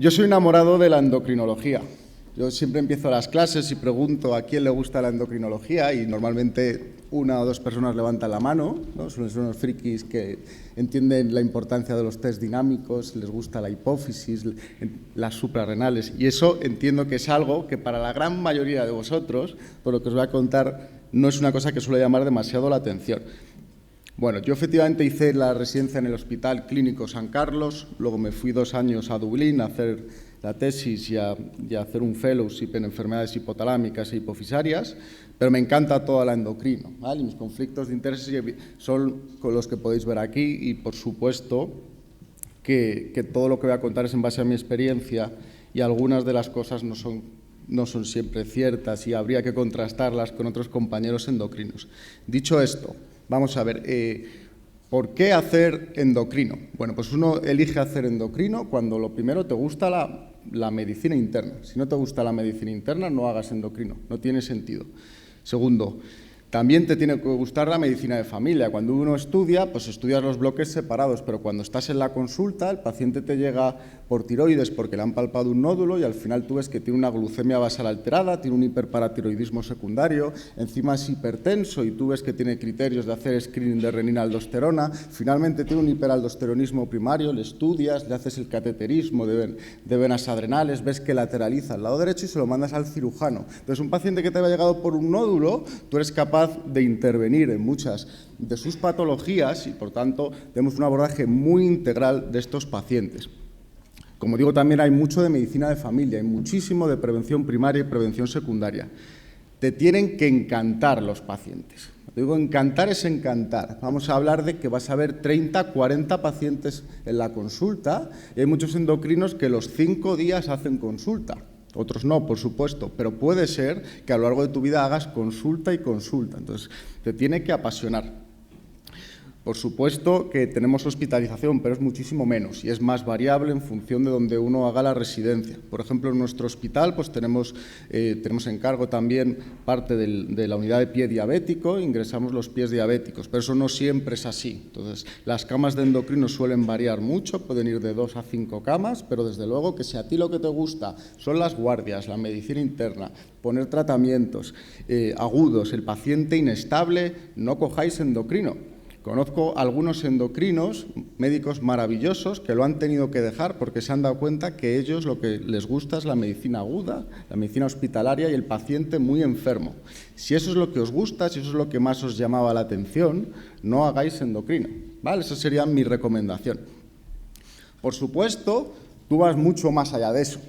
Yo soy enamorado de la endocrinología. Yo siempre empiezo las clases y pregunto a quién le gusta la endocrinología y normalmente una o dos personas levantan la mano, ¿no? Son unos frikis que entienden la importancia de los test dinámicos, les gusta la hipófisis, las suprarrenales, y eso entiendo que es algo que para la gran mayoría de vosotros, por lo que os voy a contar, no es una cosa que suele llamar demasiado la atención. Bueno, yo efectivamente hice la residencia en el Hospital Clínico San Carlos, luego me fui 2 años a Dublín a hacer la tesis y a hacer un fellowship en enfermedades hipotalámicas e hipofisarias, pero me encanta toda la endocrino, ¿vale? Y mis conflictos de interés son con los que podéis ver aquí y, por supuesto, que todo lo que voy a contar es en base a mi experiencia y algunas de las cosas no son siempre ciertas y habría que contrastarlas con otros compañeros endocrinos. Dicho esto, vamos a ver, ¿por qué hacer endocrino? Bueno, pues uno elige hacer endocrino cuando lo primero te gusta la medicina interna. Si no te gusta la medicina interna, no hagas endocrino, no tiene sentido. Segundo, también te tiene que gustar la medicina de familia. Cuando uno estudia, pues estudias los bloques separados, pero cuando estás en la consulta, el paciente te llega por tiroides porque le han palpado un nódulo y al final tú ves que tiene una glucemia basal alterada, tiene un hiperparatiroidismo secundario, encima es hipertenso y tú ves que tiene criterios de hacer screening de renina-aldosterona, finalmente tiene un hiperaldosteronismo primario, le estudias, le haces el cateterismo de venas adrenales, ves que lateraliza al lado derecho y se lo mandas al cirujano. Entonces, un paciente que te ha llegado por un nódulo, tú eres capaz de intervenir en muchas de sus patologías y, por tanto, tenemos un abordaje muy integral de estos pacientes. Como digo, también hay mucho de medicina de familia, hay muchísimo de prevención primaria y prevención secundaria. Te tienen que encantar los pacientes. Digo, encantar es encantar. Vamos a hablar de que vas a ver 30, 40 pacientes en la consulta y hay muchos endocrinos que los 5 días hacen consulta. Otros no, por supuesto, pero puede ser que a lo largo de tu vida hagas consulta y consulta. Entonces, te tiene que apasionar. Por supuesto que tenemos hospitalización, pero es muchísimo menos y es más variable en función de donde uno haga la residencia. Por ejemplo, en nuestro hospital pues tenemos en cargo también parte de la unidad de pie diabético, ingresamos los pies diabéticos, pero eso no siempre es así. Entonces, las camas de endocrino suelen variar mucho, pueden ir de 2 a 5 camas, pero desde luego que si a ti lo que te gusta son las guardias, la medicina interna, poner tratamientos agudos, el paciente inestable, no cojáis endocrino. Conozco algunos endocrinos, médicos maravillosos, que lo han tenido que dejar porque se han dado cuenta que ellos lo que les gusta es la medicina aguda, la medicina hospitalaria y el paciente muy enfermo. Si eso es lo que os gusta, si eso es lo que más os llamaba la atención, no hagáis endocrino, ¿vale? Esa sería mi recomendación. Por supuesto, tú vas mucho más allá de eso.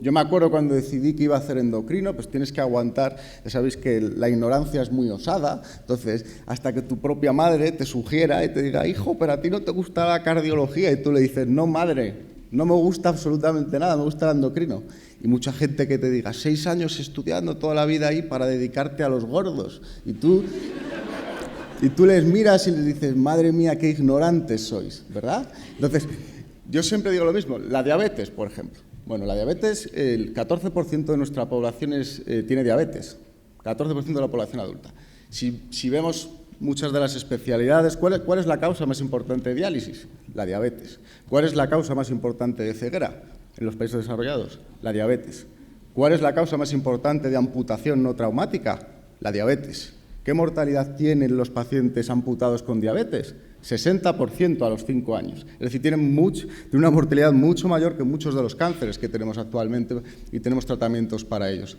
Yo me acuerdo cuando decidí que iba a hacer endocrino, pues tienes que aguantar, ya sabéis que la ignorancia es muy osada, entonces hasta que tu propia madre te sugiera y te diga, hijo, pero a ti no te gusta la cardiología, y tú le dices, no madre, no me gusta absolutamente nada, me gusta el endocrino. Y mucha gente que te diga, 6 años estudiando toda la vida ahí para dedicarte a los gordos, y tú les miras y les dices, madre mía, qué ignorantes sois, ¿verdad? Entonces, yo siempre digo lo mismo, la diabetes, por ejemplo. Bueno, la diabetes, el 14% de nuestra población tiene diabetes, 14% de la población adulta. Si vemos muchas de las especialidades, ¿cuál es la causa más importante de diálisis? La diabetes. ¿Cuál es la causa más importante de ceguera en los países desarrollados? La diabetes. ¿Cuál es la causa más importante de amputación no traumática? La diabetes. ¿Qué mortalidad tienen los pacientes amputados con diabetes? 60% a los 5 años. Es decir, tienen una mortalidad mucho mayor que muchos de los cánceres que tenemos actualmente y tenemos tratamientos para ellos.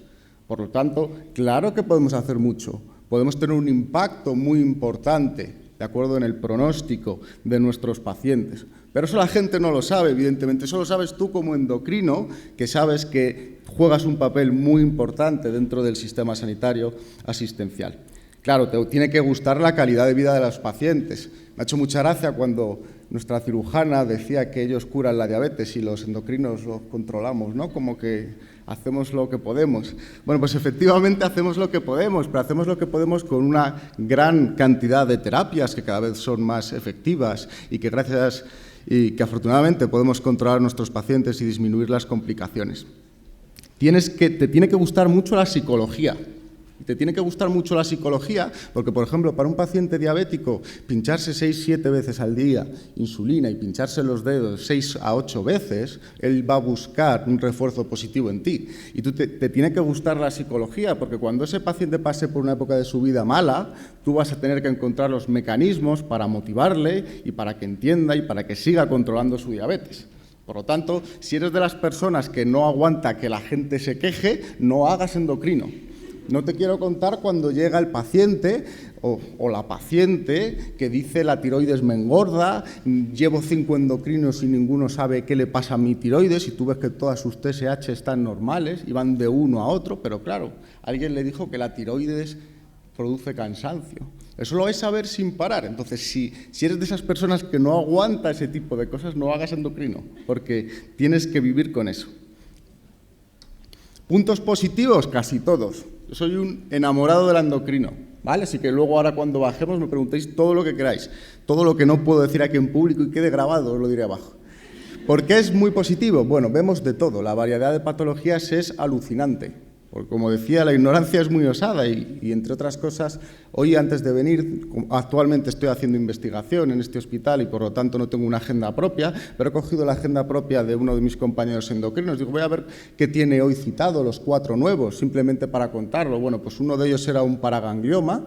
Por lo tanto, claro que podemos hacer mucho. Podemos tener un impacto muy importante, de acuerdo, en el pronóstico de nuestros pacientes. Pero eso la gente no lo sabe, evidentemente. Eso lo sabes tú como endocrino, que sabes que juegas un papel muy importante dentro del sistema sanitario asistencial. Claro, te tiene que gustar la calidad de vida de los pacientes. Me ha hecho mucha gracia cuando nuestra cirujana decía que ellos curan la diabetes y los endocrinos lo controlamos, ¿no? Como que hacemos lo que podemos. Bueno, pues efectivamente hacemos lo que podemos, pero hacemos lo que podemos con una gran cantidad de terapias que cada vez son más efectivas y que afortunadamente podemos controlar a nuestros pacientes y disminuir las complicaciones. Te tiene que gustar mucho la psicología. Y te tiene que gustar mucho la psicología, porque, por ejemplo, para un paciente diabético, pincharse 6-7 veces al día insulina y pincharse los dedos 6 a 8 veces, él va a buscar un refuerzo positivo en ti. Y te tiene que gustar la psicología, porque cuando ese paciente pase por una época de su vida mala, tú vas a tener que encontrar los mecanismos para motivarle y para que entienda y para que siga controlando su diabetes. Por lo tanto, si eres de las personas que no aguanta que la gente se queje, no hagas endocrino. No te quiero contar cuando llega el paciente o la paciente que dice la tiroides me engorda, llevo 5 endocrinos y ninguno sabe qué le pasa a mi tiroides y tú ves que todas sus TSH están normales y van de uno a otro, pero claro, alguien le dijo que la tiroides produce cansancio. Eso lo vais a ver sin parar. Entonces, si eres de esas personas que no aguanta ese tipo de cosas, no hagas endocrino, porque tienes que vivir con eso. Puntos positivos, casi todos. Yo soy un enamorado del endocrino, ¿vale? Así que luego ahora cuando bajemos me preguntéis todo lo que queráis. Todo lo que no puedo decir aquí en público y quede grabado, os lo diré abajo. ¿Por qué es muy positivo? Bueno, vemos de todo. La variedad de patologías es alucinante. Porque, como decía, la ignorancia es muy osada y, entre otras cosas, hoy antes de venir, actualmente estoy haciendo investigación en este hospital y por lo tanto no tengo una agenda propia, pero he cogido la agenda propia de uno de mis compañeros endocrinos. Digo, voy a ver qué tiene hoy citado, los 4 nuevos, simplemente para contarlo. Bueno, pues uno de ellos era un paraganglioma,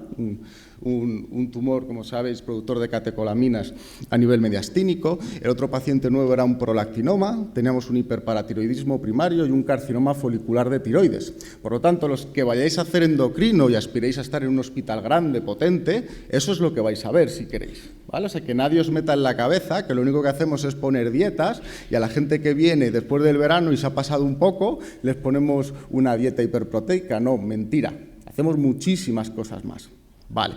un tumor, como sabéis, productor de catecolaminas a nivel mediastínico. El otro paciente nuevo era un prolactinoma, teníamos un hiperparatiroidismo primario y un carcinoma folicular de tiroides. Por lo tanto, los que vayáis a hacer endocrino y aspiréis a estar en un hospital grande, potente, eso es lo que vais a ver si queréis, ¿vale? O sea, que nadie os meta en la cabeza que lo único que hacemos es poner dietas y a la gente que viene después del verano y se ha pasado un poco, les ponemos una dieta hiperproteica. No, mentira. Hacemos muchísimas cosas más. Vale.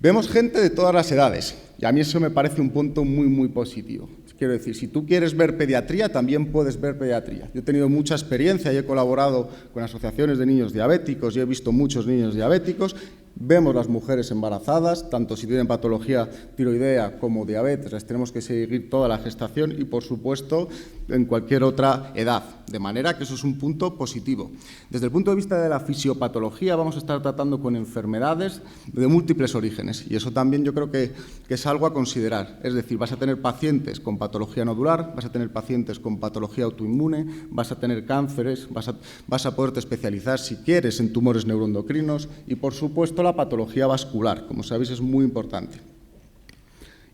Vemos gente de todas las edades y a mí eso me parece un punto muy, muy positivo. Quiero decir, si tú quieres ver pediatría, también puedes ver pediatría. Yo he tenido mucha experiencia y he colaborado con asociaciones de niños diabéticos y he visto muchos niños diabéticos. Vemos las mujeres embarazadas, tanto si tienen patología tiroidea como diabetes, les tenemos que seguir toda la gestación y, por supuesto, en cualquier otra edad. De manera que eso es un punto positivo. Desde el punto de vista de la fisiopatología, vamos a estar tratando con enfermedades de múltiples orígenes y eso también yo creo que es algo a considerar. Es decir, vas a tener pacientes con patología nodular, vas a tener pacientes con patología autoinmune, vas a tener cánceres, vas a poderte especializar, si quieres, en tumores neuroendocrinos y, por supuesto, la patología vascular, como sabéis, es muy importante.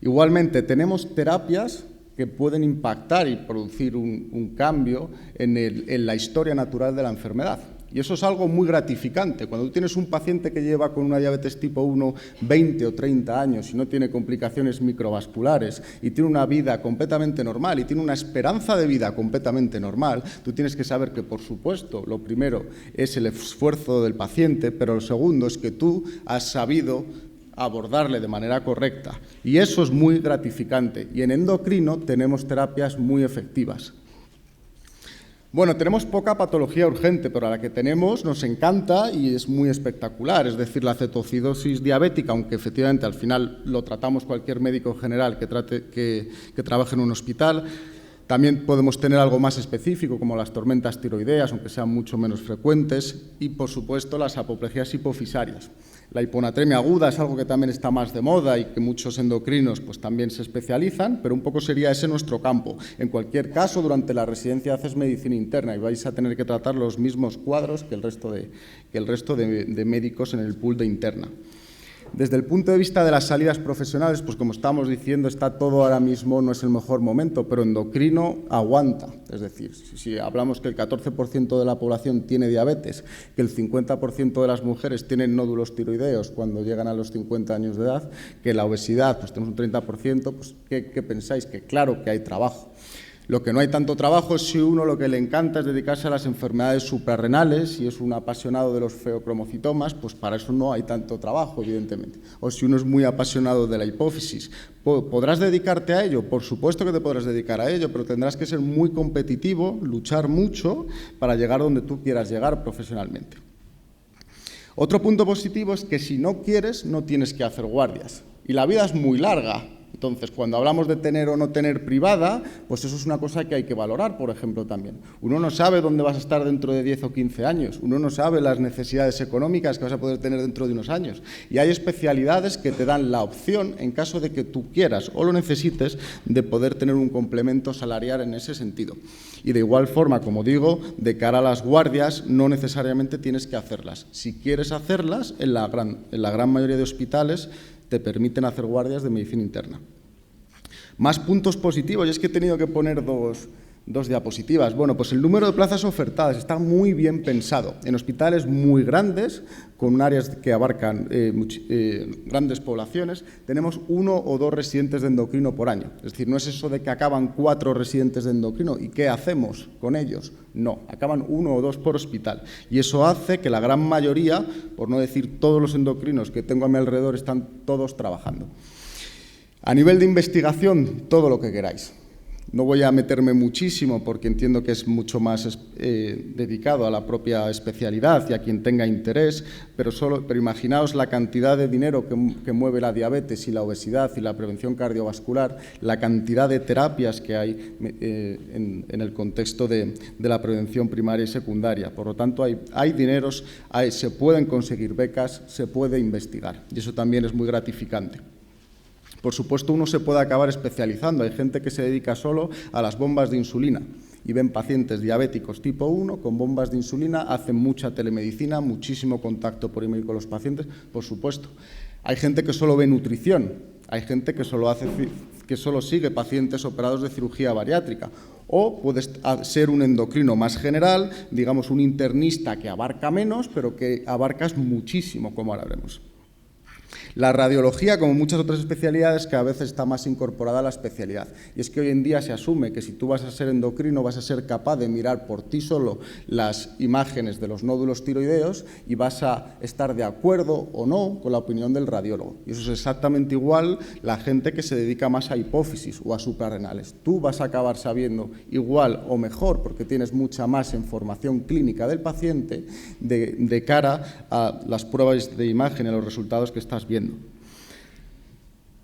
Igualmente, tenemos terapias que pueden impactar y producir un cambio en la historia natural de la enfermedad. Y eso es algo muy gratificante. Cuando tú tienes un paciente que lleva con una diabetes tipo 1 20 o 30 años y no tiene complicaciones microvasculares y tiene una vida completamente normal y tiene una esperanza de vida completamente normal, tú tienes que saber que, por supuesto, lo primero es el esfuerzo del paciente, pero lo segundo es que tú has sabido abordarle de manera correcta. Y eso es muy gratificante. Y en endocrino tenemos terapias muy efectivas. Bueno, tenemos poca patología urgente, pero a la que tenemos nos encanta y es muy espectacular. Es decir, la cetoacidosis diabética, aunque efectivamente al final lo tratamos cualquier médico general que trabaje en un hospital. También podemos tener algo más específico, como las tormentas tiroideas, aunque sean mucho menos frecuentes, y, por supuesto, las apoplegias hipofisarias. La hiponatremia aguda es algo que también está más de moda y que muchos endocrinos pues, también se especializan, pero un poco sería ese nuestro campo. En cualquier caso, durante la residencia haces medicina interna y vais a tener que tratar los mismos cuadros que el resto de médicos en el pool de interna. Desde el punto de vista de las salidas profesionales, pues como estamos diciendo, está todo ahora mismo, no es el mejor momento, pero endocrino aguanta. Es decir, si hablamos que el 14% de la población tiene diabetes, que el 50% de las mujeres tienen nódulos tiroideos cuando llegan a los 50 años de edad, que la obesidad, pues tenemos un 30%, pues ¿qué pensáis? Que claro que hay trabajo. Lo que no hay tanto trabajo es si uno lo que le encanta es dedicarse a las enfermedades suprarrenales y es un apasionado de los feocromocitomas, pues para eso no hay tanto trabajo, evidentemente. O si uno es muy apasionado de la hipófisis, ¿podrás dedicarte a ello? Por supuesto que te podrás dedicar a ello, pero tendrás que ser muy competitivo, luchar mucho para llegar donde tú quieras llegar profesionalmente. Otro punto positivo es que si no quieres, no tienes que hacer guardias. Y la vida es muy larga. Entonces, cuando hablamos de tener o no tener privada, pues eso es una cosa que hay que valorar, por ejemplo, también. Uno no sabe dónde vas a estar dentro de 10 o 15 años. Uno no sabe las necesidades económicas que vas a poder tener dentro de unos años. Y hay especialidades que te dan la opción, en caso de que tú quieras o lo necesites, de poder tener un complemento salarial en ese sentido. Y de igual forma, como digo, de cara a las guardias, no necesariamente tienes que hacerlas. Si quieres hacerlas, en la gran mayoría de hospitales te permiten hacer guardias de medicina interna. Más puntos positivos, y es que he tenido que poner dos diapositivas. Bueno, pues el número de plazas ofertadas está muy bien pensado. En hospitales muy grandes, con áreas que abarcan grandes poblaciones, tenemos 1 o 2 residentes de endocrino por año. Es decir, no es eso de que acaban 4 residentes de endocrino y ¿qué hacemos con ellos? No, acaban 1 o 2 por hospital. Y eso hace que la gran mayoría, por no decir todos los endocrinos que tengo a mi alrededor, están todos trabajando. A nivel de investigación, todo lo que queráis. No voy a meterme muchísimo porque entiendo que es mucho más dedicado a la propia especialidad y a quien tenga interés, pero imaginaos la cantidad de dinero que mueve la diabetes y la obesidad y la prevención cardiovascular, la cantidad de terapias que hay en el contexto de la prevención primaria y secundaria. Por lo tanto, hay dineros, se pueden conseguir becas, se puede investigar y eso también es muy gratificante. Por supuesto, uno se puede acabar especializando. Hay gente que se dedica solo a las bombas de insulina y ven pacientes diabéticos tipo 1 con bombas de insulina, hacen mucha telemedicina, muchísimo contacto por email con los pacientes, por supuesto. Hay gente que solo ve nutrición, hay gente que solo sigue pacientes operados de cirugía bariátrica. O puedes ser un endocrino más general, digamos un internista que abarca menos, pero que abarcas muchísimo, como ahora veremos. La radiología, como muchas otras especialidades, cada vez está más incorporada a la especialidad. Y es que hoy en día se asume que si tú vas a ser endocrino vas a ser capaz de mirar por ti solo las imágenes de los nódulos tiroideos y vas a estar de acuerdo o no con la opinión del radiólogo. Y eso es exactamente igual la gente que se dedica más a hipófisis o a suprarrenales. Tú vas a acabar sabiendo igual o mejor, porque tienes mucha más información clínica del paciente de cara a las pruebas de imagen y a los resultados que estás viendo.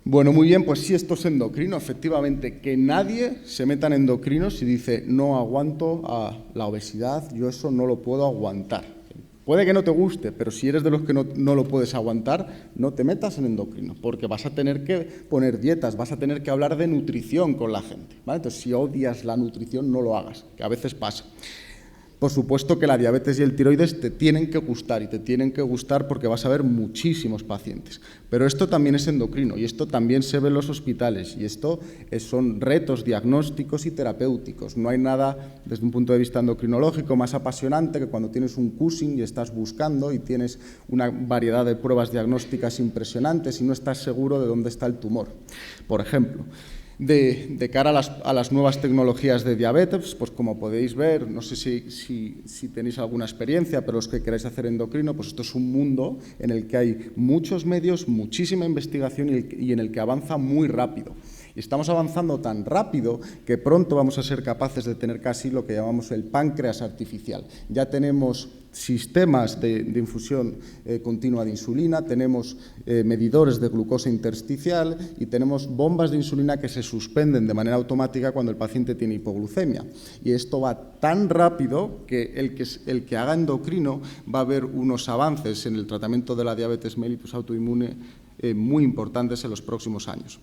Bueno, muy bien, pues sí, esto es endocrino, efectivamente, que nadie se meta en endocrinos y dice, no aguanto a la obesidad, yo eso no lo puedo aguantar. Puede que no te guste, pero si eres de los que no lo puedes aguantar, no te metas en endocrino, porque vas a tener que poner dietas, vas a tener que hablar de nutrición con la gente, ¿vale? Entonces, si odias la nutrición, no lo hagas, que a veces pasa. Por supuesto que la diabetes y el tiroides te tienen que gustar y te tienen que gustar porque vas a ver muchísimos pacientes. Pero esto también es endocrino y esto también se ve en los hospitales y esto son retos diagnósticos y terapéuticos. No hay nada desde un punto de vista endocrinológico más apasionante que cuando tienes un Cushing y estás buscando y tienes una variedad de pruebas diagnósticas impresionantes y no estás seguro de dónde está el tumor, por ejemplo. De cara a las nuevas tecnologías de diabetes, pues como podéis ver, no sé si tenéis alguna experiencia, pero los que queráis hacer endocrino, pues esto es un mundo en el que hay muchos medios, muchísima investigación y en el que avanza muy rápido. Y estamos avanzando tan rápido que pronto vamos a ser capaces de tener casi lo que llamamos el páncreas artificial. Ya tenemos sistemas de infusión continua de insulina, tenemos medidores de glucosa intersticial y tenemos bombas de insulina que se suspenden de manera automática cuando el paciente tiene hipoglucemia. Y esto va tan rápido que el que haga endocrino va a ver unos avances en el tratamiento de la diabetes mellitus autoinmune muy importantes en los próximos años.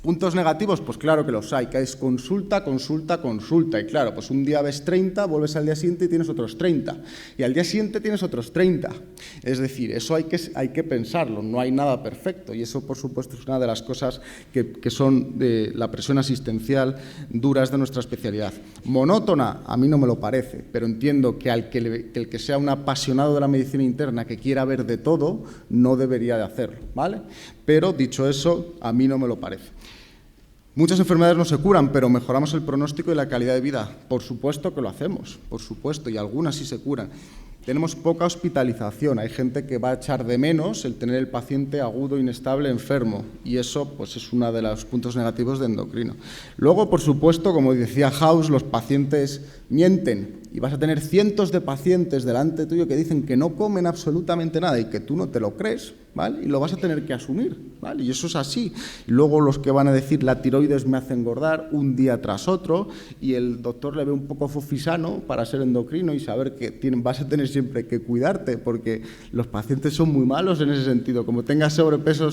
¿Puntos negativos? Pues claro que los hay, que es consulta, consulta, consulta. Y claro, pues un día ves 30, vuelves al día siguiente y tienes otros 30. Y al día siguiente tienes otros 30. Es decir, eso hay que pensarlo, no hay nada perfecto. Y eso, por supuesto, es una de las cosas que son de la presión asistencial duras de nuestra especialidad. Monótona, a mí no me lo parece, pero entiendo que el que sea un apasionado de la medicina interna, que quiera ver de todo, no debería de hacerlo, ¿vale? Pero, dicho eso, a mí no me lo parece. Muchas enfermedades no se curan, pero mejoramos el pronóstico y la calidad de vida. Por supuesto que lo hacemos, por supuesto, y algunas sí se curan. Tenemos poca hospitalización, hay gente que va a echar de menos el tener el paciente agudo, inestable, enfermo, y eso pues, es uno de los puntos negativos de endocrino. Luego, por supuesto, como decía House, los pacientes mienten y vas a tener cientos de pacientes delante tuyo que dicen que no comen absolutamente nada y que tú no te lo crees, ¿vale? Y lo vas a tener que asumir, ¿vale? Y eso es así. Y luego los que van a decir la tiroides me hace engordar un día tras otro y el doctor le ve un poco fofisano para ser endocrino y saber que vas a tener siempre que cuidarte porque los pacientes son muy malos en ese sentido. Como tengas sobrepeso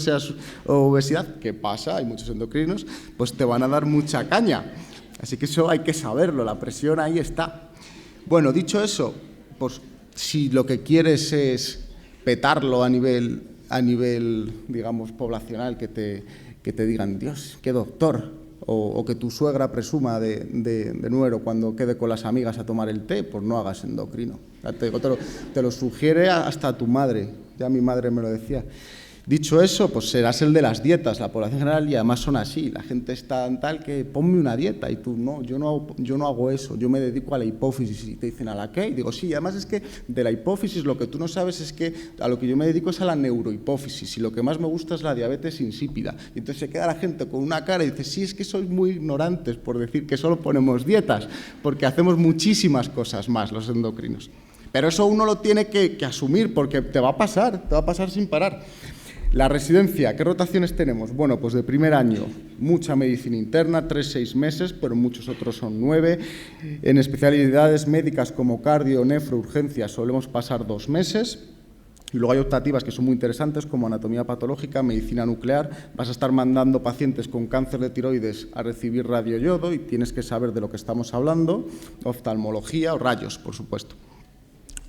o obesidad, ¿qué pasa? Hay muchos endocrinos, pues te van a dar mucha caña. Así que eso hay que saberlo, la presión ahí está. Bueno, dicho eso, pues si lo que quieres es petarlo a nivel digamos, poblacional, que te digan, Dios, qué doctor, o que tu suegra presuma de nuero cuando quede con las amigas a tomar el té, pues no hagas endocrino. Te lo sugiere hasta tu madre, ya mi madre me lo decía. Dicho eso, pues serás el de las dietas, la población general, y además son así, la gente está tal que ponme una dieta y tú no, yo no hago eso, yo me dedico a la hipófisis y te dicen ¿a la qué? Y digo sí, y además es que de la hipófisis lo que tú no sabes es que a lo que yo me dedico es a la neurohipófisis y lo que más me gusta es la diabetes insípida. Y entonces se queda la gente con una cara y dice sí, es que sois muy ignorantes por decir que solo ponemos dietas, porque hacemos muchísimas cosas más los endocrinos. Pero eso uno lo tiene que asumir porque te va a pasar sin parar. La residencia, ¿qué rotaciones tenemos? Bueno, pues de primer año, mucha medicina interna, 3-6 meses, pero muchos otros son 9. En especialidades médicas como cardio, nefro, urgencias, solemos pasar 2 meses. Y luego hay optativas que son muy interesantes, como anatomía patológica, medicina nuclear. Vas a estar mandando pacientes con cáncer de tiroides a recibir radioyodo y tienes que saber de lo que estamos hablando, oftalmología o rayos, por supuesto.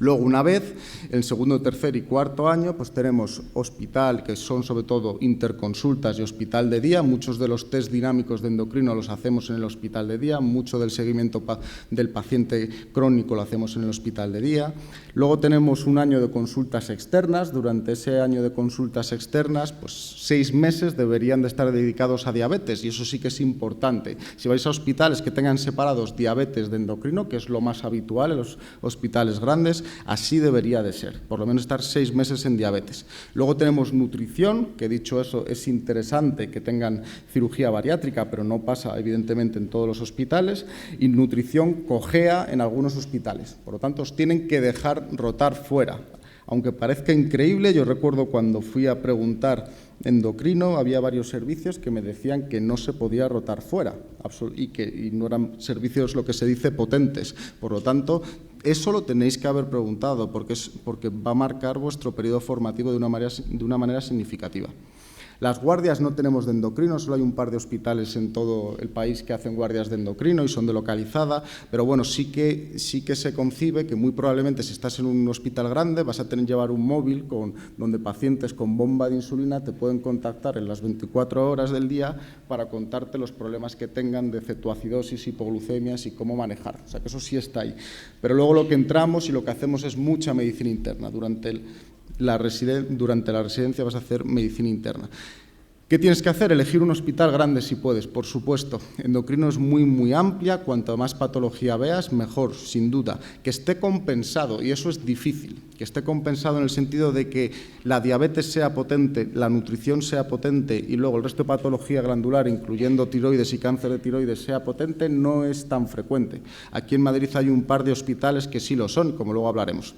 Luego, una vez, en el segundo, tercer y cuarto año, pues tenemos hospital, que son sobre todo interconsultas y hospital de día. Muchos de los test dinámicos de endocrino los hacemos en el hospital de día, mucho del seguimiento del paciente crónico lo hacemos en el hospital de día. Luego tenemos un año de consultas externas. Durante ese año de consultas externas, pues 6 meses deberían de estar dedicados a diabetes y eso sí que es importante. Si vais a hospitales que tengan separados diabetes de endocrino, que es lo más habitual en los hospitales grandes, así debería de ser, por lo menos estar 6 meses en diabetes. Luego tenemos nutrición, que dicho eso es interesante que tengan cirugía bariátrica, pero no pasa evidentemente en todos los hospitales, y nutrición cojea en algunos hospitales. Por lo tanto, os tienen que dejar rotar fuera. Aunque parezca increíble, yo recuerdo cuando fui a preguntar endocrino, había varios servicios que me decían que no se podía rotar fuera y no eran servicios, lo que se dice, potentes. Por lo tanto, eso lo tenéis que haber preguntado porque va a marcar vuestro periodo formativo de una manera significativa. Las guardias no tenemos de endocrino, solo hay un par de hospitales en todo el país que hacen guardias de endocrino y son de localizada, pero bueno, sí que se concibe que muy probablemente si estás en un hospital grande vas a tener que llevar un móvil donde pacientes con bomba de insulina te pueden contactar en las 24 horas del día para contarte los problemas que tengan de cetoacidosis, hipoglucemias y cómo manejar. O sea que eso sí está ahí. Pero luego lo que entramos y lo que hacemos es mucha medicina interna. Durante la residencia vas a hacer medicina interna. ¿Qué tienes que hacer? Elegir un hospital grande si puedes, por supuesto. Endocrino es muy, muy amplia, cuanto más patología veas, mejor, sin duda. Que esté compensado, y eso es difícil, que esté compensado en el sentido de que la diabetes sea potente, la nutrición sea potente y luego el resto de patología glandular, incluyendo tiroides y cáncer de tiroides, sea potente, no es tan frecuente. Aquí en Madrid hay un par de hospitales que sí lo son, como luego hablaremos.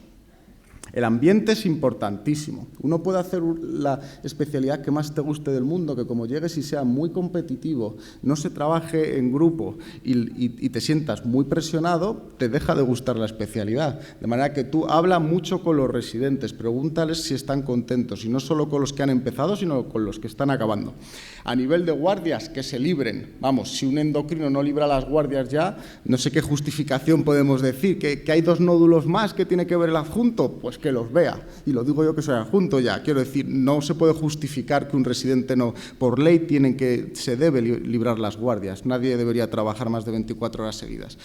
El ambiente es importantísimo. Uno puede hacer la especialidad que más te guste del mundo, que como llegues y sea muy competitivo, no se trabaje en grupo y te sientas muy presionado, te deja de gustar la especialidad. De manera que tú habla mucho con los residentes, pregúntales si están contentos, y no solo con los que han empezado, sino con los que están acabando. A nivel de guardias, que se libren. Vamos, si un endocrino no libra las guardias ya, no sé qué justificación podemos decir, que hay 2 nódulos más que tiene que ver el adjunto, pues que los vea, y lo digo yo que soy adjunto ya, quiero decir, no se puede justificar que un residente no, por ley se debe librar las guardias, nadie debería trabajar más de 24 horas seguidas.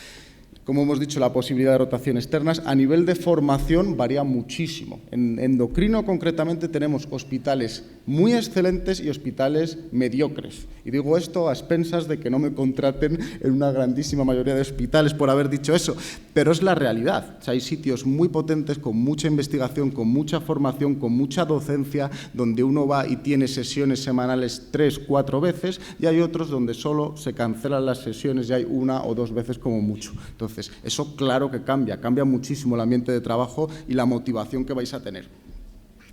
Como hemos dicho, la posibilidad de rotación externas. A nivel de formación varía muchísimo. En endocrino, concretamente, tenemos hospitales muy excelentes y hospitales mediocres. Y digo esto a expensas de que no me contraten en una grandísima mayoría de hospitales por haber dicho eso, pero es la realidad. O sea, hay sitios muy potentes, con mucha investigación, con mucha formación, con mucha docencia, donde uno va y tiene sesiones semanales 3-4 veces, y hay otros donde solo se cancelan las sesiones y hay 1 o 2 veces como mucho. Entonces, Entonces, eso claro que cambia muchísimo el ambiente de trabajo y la motivación que vais a tener.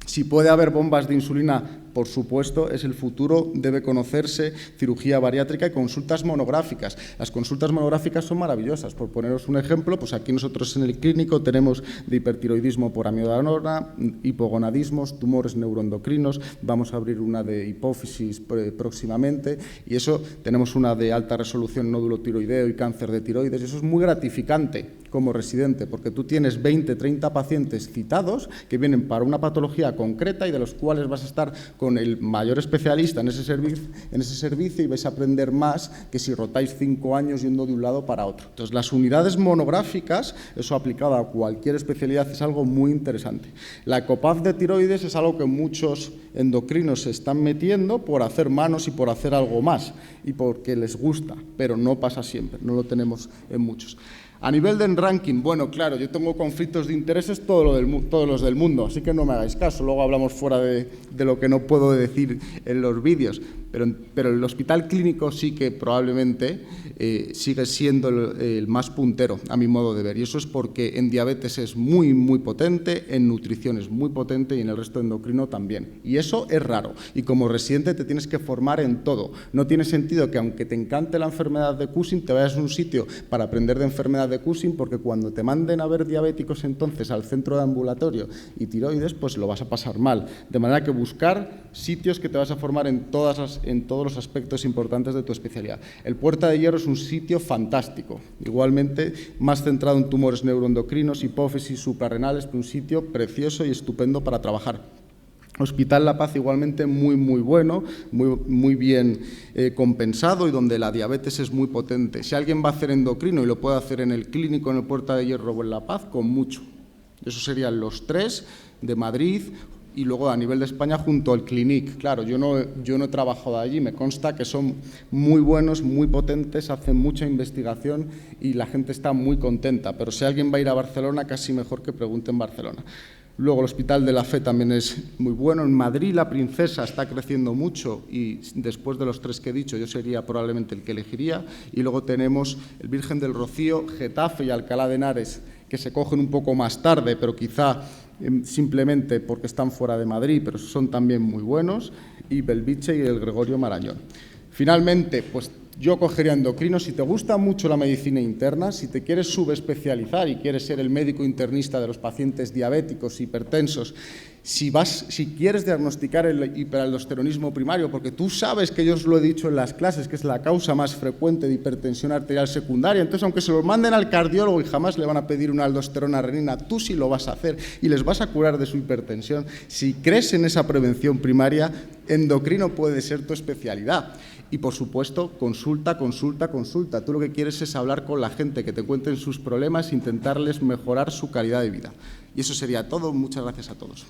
Si puede haber bombas de insulina, por supuesto, es el futuro, debe conocerse, cirugía bariátrica y consultas monográficas. Las consultas monográficas son maravillosas. Por poneros un ejemplo, pues aquí nosotros en el clínico tenemos de hipertiroidismo por amiodarona, hipogonadismos, tumores neuroendocrinos, vamos a abrir una de hipófisis próximamente y eso, tenemos una de alta resolución nódulo tiroideo y cáncer de tiroides y eso es muy gratificante como residente porque tú tienes 20, 30 pacientes citados que vienen para una patología concreta y de los cuales vas a estar con el mayor especialista en ese servicio y vais a aprender más que si rotáis 5 años yendo de un lado para otro. Entonces, las unidades monográficas, eso aplicado a cualquier especialidad, es algo muy interesante. La ECOPAF de tiroides es algo que muchos endocrinos se están metiendo por hacer manos y por hacer algo más y porque les gusta, pero no pasa siempre, no lo tenemos en muchos. A nivel de ranking, bueno, claro, yo tengo conflictos de intereses todos los del mundo, así que no me hagáis caso, luego hablamos fuera de lo que no puedo decir en los vídeos, pero el hospital clínico sí que probablemente sigue siendo el más puntero, a mi modo de ver, y eso es porque en diabetes es muy, muy potente, en nutrición es muy potente y en el resto endocrino también, y eso es raro, y como residente te tienes que formar en todo, no tiene sentido que aunque te encante la enfermedad de Cushing, te vayas a un sitio para aprender de enfermedad de Cushing, porque cuando te manden a ver diabéticos entonces al centro de ambulatorio y tiroides, pues lo vas a pasar mal. De manera que buscar sitios que te vas a formar en todos los aspectos importantes de tu especialidad. El Puerta de Hierro es un sitio fantástico, igualmente más centrado en tumores neuroendocrinos, hipófisis, suprarrenales, pero un sitio precioso y estupendo para trabajar. Hospital La Paz igualmente muy, muy bueno, muy bien compensado y donde la diabetes es muy potente. Si alguien va a hacer endocrino y lo puede hacer en el clínico, en el Puerta de Hierro o en La Paz, con mucho. Esos serían los 3 de Madrid y luego a nivel de España junto al Clinic. Claro, yo no he trabajado allí, me consta que son muy buenos, muy potentes, hacen mucha investigación y la gente está muy contenta. Pero si alguien va a ir a Barcelona, casi mejor que pregunte en Barcelona. Luego el Hospital de la Fe también es muy bueno. En Madrid la Princesa está creciendo mucho y después de los 3 que he dicho yo sería probablemente el que elegiría. Y luego tenemos el Virgen del Rocío, Getafe y Alcalá de Henares, que se cogen un poco más tarde, pero quizá simplemente porque están fuera de Madrid, pero son también muy buenos. Y Belviche y el Gregorio Marañón. Finalmente, pues yo cogería endocrino. Si te gusta mucho la medicina interna, si te quieres subespecializar y quieres ser el médico internista de los pacientes diabéticos, hipertensos, si quieres diagnosticar el hiperaldosteronismo primario, porque tú sabes que yo os lo he dicho en las clases, que es la causa más frecuente de hipertensión arterial secundaria, entonces aunque se lo manden al cardiólogo y jamás le van a pedir una aldosterona renina, tú sí lo vas a hacer y les vas a curar de su hipertensión. Si crees en esa prevención primaria, endocrino puede ser tu especialidad. Y, por supuesto, consulta. Tú lo que quieres es hablar con la gente, que te cuenten sus problemas e intentarles mejorar su calidad de vida. Y eso sería todo. Muchas gracias a todos.